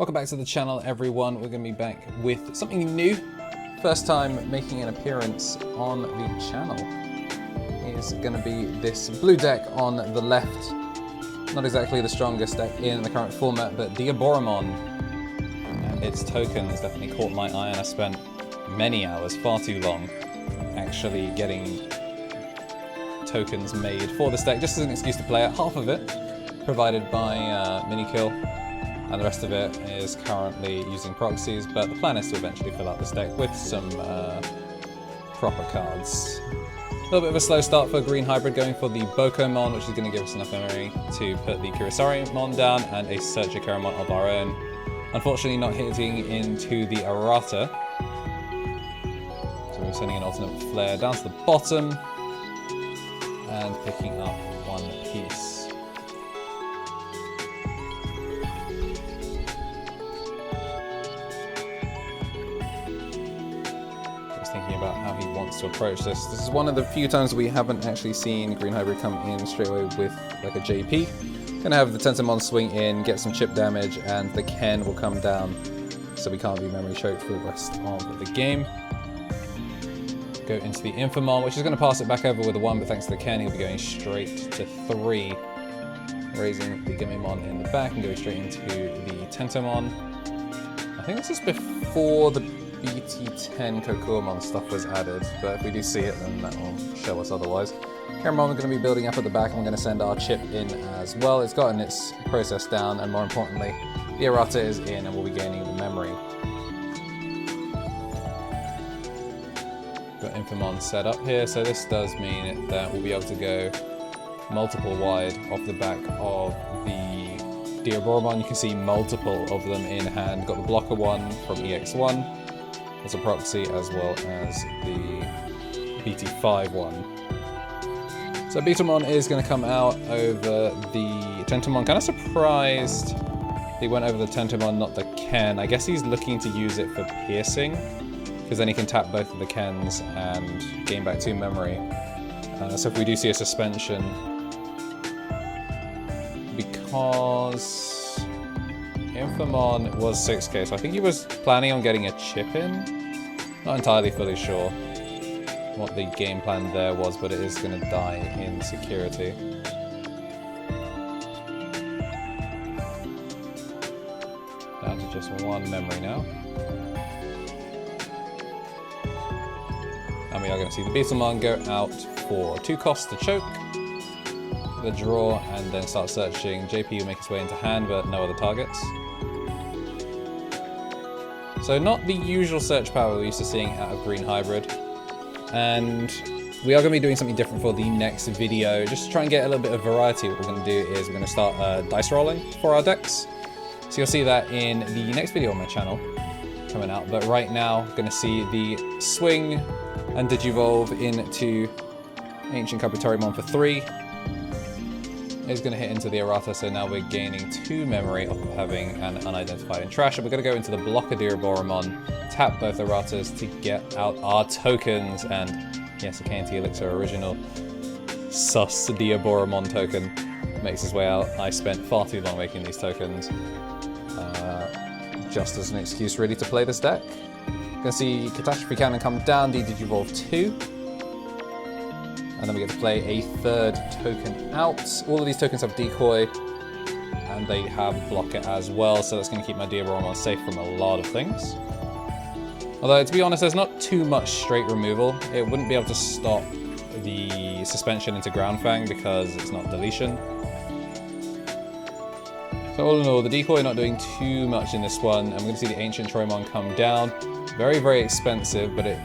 Welcome back to the channel, everyone. We're going to be back with something new. First time making an appearance on the channel is going to be this blue deck on the left. Not exactly the strongest deck in the current format, but Diaboromon and its tokens definitely caught my eye, and I spent many hours, far too long, actually getting tokens made for this deck, just as an excuse to play it. Half of it provided by Minikill, and the rest of it is currently using proxies, but the plan is to eventually fill out this deck with some proper cards. A little bit of a slow start for Green Hybrid, going for the Bokomon, which is going to give us enough memory to put the Kurisarimon down and a Searchikaramon of our own. Unfortunately not hitting into the Errata, so we're sending an alternate flare down to the bottom and picking up one piece. Thinking about how he wants to approach this. This is one of the few times we haven't actually seen Green Hybrid come in straight away with like a JP. Gonna have the Tentomon swing in, get some chip damage, and the Ken will come down, so we can't be memory choked for the rest of the game. Go into the Infamon, which is going to pass it back over with a 1, but thanks to the Ken, he'll be going straight to 3, raising the Digimon in the back and going straight into the Tentomon. I think this is before the BT10 Kokuomon stuff was added, but if we do see it, then that will show us otherwise. Karamon, we're going to be building up at the back, and we're going to send our chip in as well. It's gotten its process down, and more importantly, the Errata is in, and we'll be gaining the memory. Got Infamon set up here, so this does mean that we'll be able to go multiple wide off the back of the Diaboromon. You can see multiple of them in hand. Got the blocker one from EX1 as a proxy, as well as the BT5 one. So Betamon is going to come out over the Tentomon. Kind of surprised he went over the Tentomon, not the Ken. I guess he's looking to use it for piercing, because then he can tap both of the Kens and gain back 2 memory. So if we do see a suspension, because Infamon was 6k, so I think he was planning on getting a chip in. Not entirely fully sure what the game plan there was, but it is going to die in security. Down to just 1 memory now. And we are going to see the Beetlemon go out for 2 costs to choke, the draw, and then start searching. JP will make his way into hand, but no other targets. So not the usual search power we're used to seeing out of Green Hybrid. And we are going to be doing something different for the next video, just to try and get a little bit of variety. What we're going to do is we're going to start dice rolling for our decks. So you'll see that in the next video on my channel coming out. But right now, we're going to see the swing and Digivolve into Ancient Kaputarimon for 3. Is going to hit into the Errata, so now we're gaining 2 memory off of having an unidentified in trash. And we're going to go into the blocker Diaboromon, tap both Erratas to get out our tokens, and yes, a KnTElixar original sus Diaboromon token makes his way out. I spent far too long making these tokens, just as an excuse really to play this deck. Going to see Catastrophe Cannon come down, Digivolve 2. And then we get to play a 3rd token out. All of these tokens have decoy, and they have blocker as well, so that's going to keep my Diaboromon safe from a lot of things. Although, to be honest, there's not too much straight removal. It wouldn't be able to stop the suspension into Ground Fang because it's not deletion. So all in all, the decoy not doing too much in this one, and we're going to see the Ancient Troymon come down. Very, very expensive, but it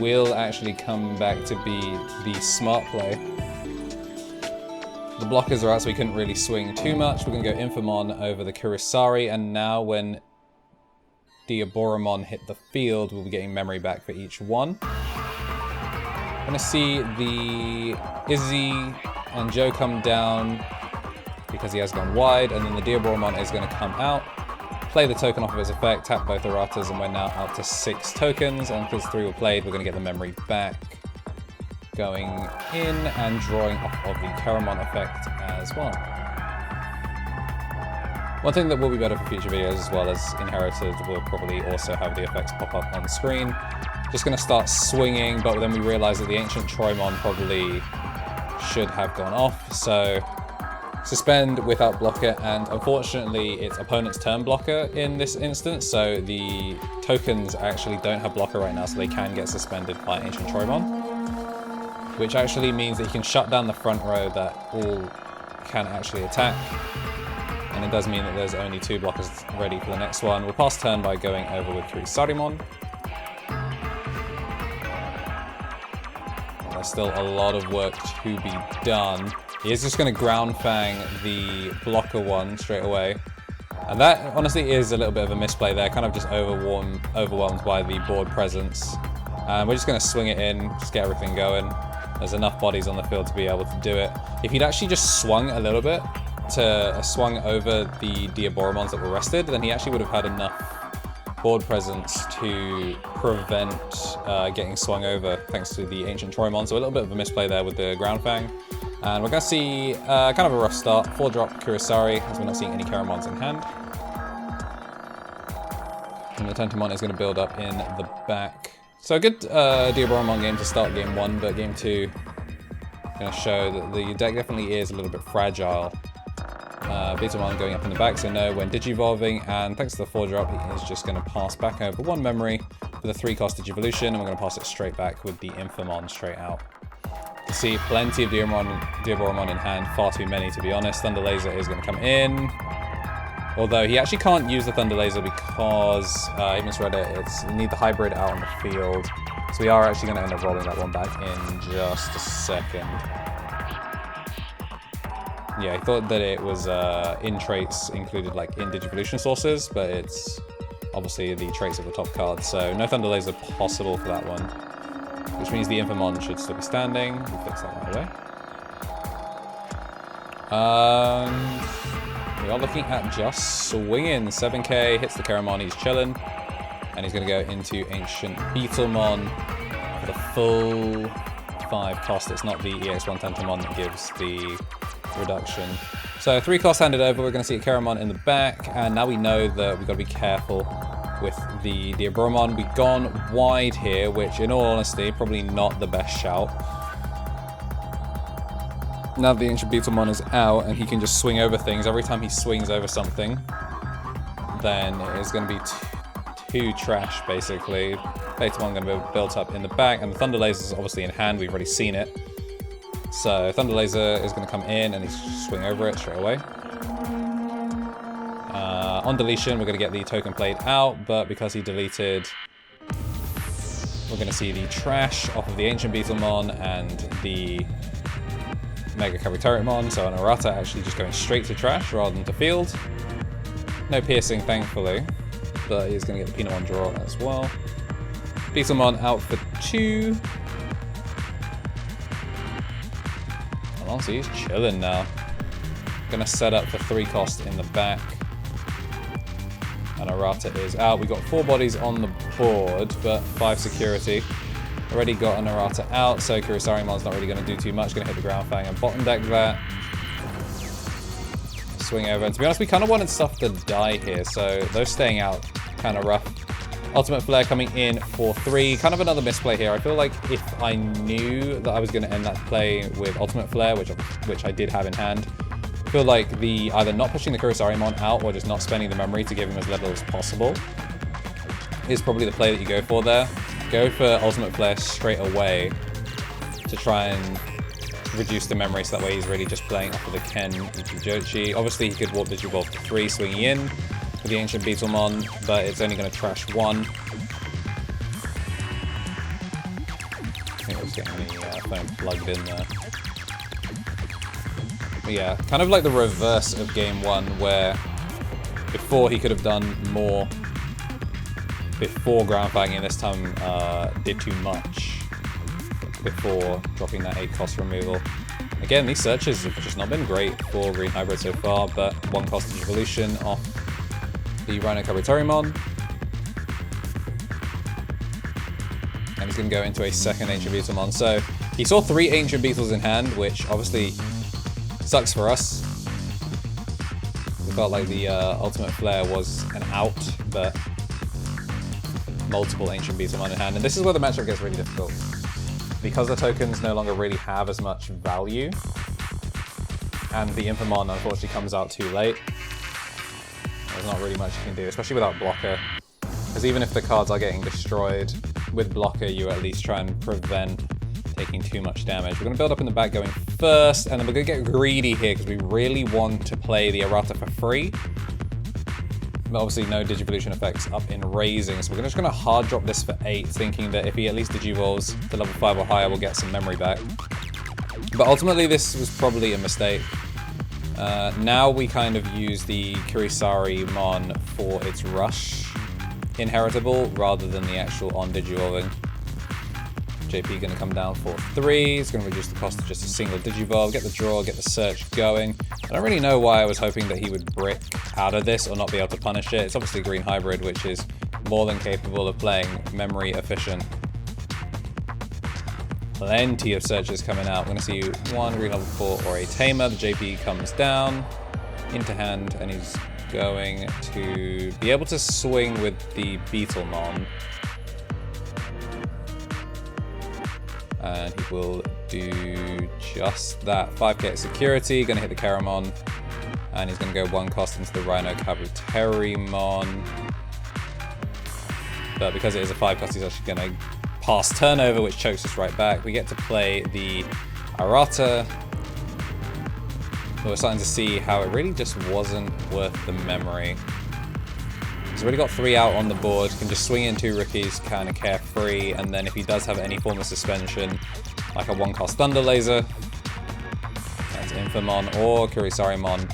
will actually come back to be the smart play. The blockers are out, so we couldn't really swing too much. We're going to go Infamon over the Kurisari, and now when Diaboromon hit the field, we'll be getting memory back for each one. We're going to see the Izzy and Joe come down because he has gone wide, and then the Diaboromon is going to come out, play the token off of his effect, tap both Erratas, and we're now out to 6 tokens, and because 3 were played, we're going to get the memory back. Going in and drawing off of the Karamon effect as well. One thing that will be better for future videos as well as Inherited will probably also have the effects pop up on the screen. Just going to start swinging, but then we realize that the Ancient Troymon probably should have gone off, so suspend without blocker, and unfortunately it's opponent's turn blocker in this instance, so the tokens actually don't have blocker right now, so they can get suspended by Ancient Troymon, which actually means that you can shut down the front row that all can actually attack, and it does mean that there's only 2 blockers ready for the next one. We'll pass turn by going over with KnTElixar. There's still a lot of work to be done. He is just going to ground fang the blocker one straight away. And that honestly is a little bit of a misplay there, kind of just overwhelmed by the board presence. And we're just going to swing it in, just get everything going. There's enough bodies on the field to be able to do it. If he'd actually just swung a little bit, swung over the Diaboromons that were rested, then he actually would have had enough board presence to prevent getting swung over thanks to the Ancient Troymon. So a little bit of a misplay there with the ground fang. And we're going to see kind of a rough start. 4-drop KnTElixar, as we're not seeing any Keramons in hand. And the Tentomon is going to build up in the back. So a good Diaboromon game to start game 1, but game 2 going to show that the deck definitely is a little bit fragile. BT10 going up in the back, so no when Digivolving, and thanks to the 4-drop, he is just going to pass back over 1 memory with a 3-cost Digivolution, and we're going to pass it straight back with the Infamon straight out. You see plenty of Diaboromon in hand, far too many to be honest. Thunder Laser is going to come in, although he actually can't use the Thunder Laser because he misread it. You need the hybrid out on the field, so we are actually going to end up rolling that one back in just a second. Yeah, I thought that it was in traits included like in Digivolution sources, but it's obviously the traits of the top card, so no Thunder Laser possible for that one, which means the Infamon should still be standing. We'll fix that right away. We are looking at just swinging. 7k hits the Keramon, he's chilling, and he's going to go into Ancient Beetlemon for the full 5 cost. It's not the EX1 Tentomon that gives the reduction. So 3 costs handed over, we're going to see a Keramon in the back, and now we know that we've got to be careful with the Diaboromon. We've gone wide here, which in all honesty, probably not the best shout. Now the Ancient Beetlemon is out, and he can just swing over things. Every time he swings over something, then it is going to be too trash, basically. Beetlemon going to be built up in the back, and the Thunder Laser is obviously in hand, we've already seen it. So Thunder Laser is going to come in and he's just swing over it straight away. On deletion, we're going to get the token played out, but because he deleted, we're going to see the trash off of the Ancient Beetlemon and the Mega Kabuterimon. So an Arata actually just going straight to trash rather than to field. No piercing, thankfully, but he's going to get the Peanut 1 draw as well. Beetlemon out for 2. So he's chilling now. Gonna set up for 3 cost in the back. And Arata is out. We've got 4 bodies on the board, but 5 security. Already got an Arata out, so KnTElixar's not really gonna do too much. Gonna hit the ground fang and bottom deck that. Swing over. And to be honest, we kind of wanted stuff to die here, so those staying out kind of rough. Ultimate Flare coming in for 3. Kind of another misplay here. I feel like if I knew that I was going to end that play with Ultimate Flare, which I did have in hand, I feel like either not pushing the KnTElixar out or just not spending the memory to give him as little as possible is probably the play that you go for there. Go for Ultimate Flare straight away to try and reduce the memory, so that way he's really just playing off of the KnTElixar. Obviously he could warp Digivolve to 3, swinging in with the Ancient Beetlemon, but it's only going to trash 1. I think I was getting the phone plugged in there. But yeah, kind of like the reverse of game 1, where before he could have done more before ground fanging, this time did too much before dropping that 8 cost removal. Again, these searches have just not been great for Green Hybrid so far, but 1 cost Digivolution off the Rhino Kabuterimon. And he's going to go into a second Ancient Beetlemon. So he saw 3 Ancient Beetles in hand, which obviously sucks for us. felt like the Ultimate Flare was an out, but multiple Ancient Beetlemon in hand. And this is where the matchup gets really difficult. Because the tokens no longer really have as much value, and the Infamon unfortunately comes out too late, there's not really much you can do, especially without blocker. Because even if the cards are getting destroyed, with blocker you at least try and prevent taking too much damage. We're going to build up in the back going first, and then we're going to get greedy here because we really want to play the errata for free. But obviously no Digivolution effects up in raising, so we're just going to hard drop this for 8, thinking that if he at least Digivolves to level 5 or higher, we'll get some memory back. But ultimately this was probably a mistake. Now we kind of use the Kurisarimon for its rush inheritable rather than the actual on Digivolving. JP going to come down for 3. It's going to reduce the cost to just a single Digivolve, get the draw, get the search going. I don't really know why I was hoping that he would brick out of this or not be able to punish it. It's obviously a green hybrid, which is more than capable of playing memory efficient. Plenty of searches coming out. We're going to see 1 green level 4 or a Tamer. The JP comes down into hand, and he's going to be able to swing with the Beetlemon. And he will do just that. 5k security, going to hit the Caramon. And he's going to go 1 cost into the Rhino Kabuterimon. But because it is a 5 cost, he's actually going to pass turnover, which chokes us right back. We get to play the errata. But we're starting to see how it really just wasn't worth the memory. He's already got 3 out on the board, can just swing in 2 rookies, kind of carefree, and then if he does have any form of suspension, like a 1-cost Thunder Laser, that's Infamon or Kurisarimon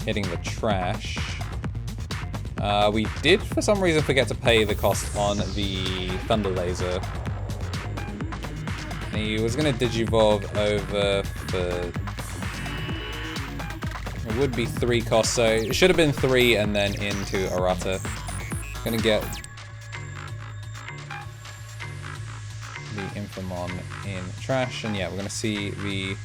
hitting the trash. We did, for some reason, forget to pay the cost on the Thunder Laser. He was going to Digivolve over for... It would be 3 costs, so it should have been 3 and then into errata. Gonna get the Infamon in trash, and yeah, we're gonna see the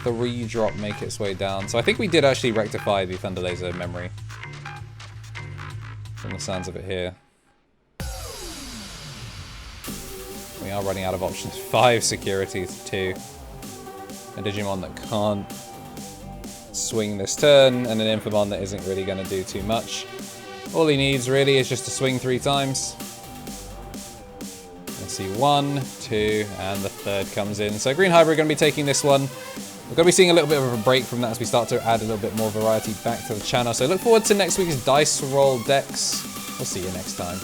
3-drop make its way down. So I think we did actually rectify the Thunder Laser memory from the sounds of it here. We are running out of options. 5 securities, 2. A Digimon that can't swing this turn, and an Infamon that isn't really going to do too much. All he needs really is just to swing 3 times. Let's see, 1, 2, and the 3rd comes in. So Green Hybrid are going to be taking this one. We're going to be seeing a little bit of a break from that as we start to add a little bit more variety back to the channel. So look forward to next week's Dice Roll decks. We'll see you next time.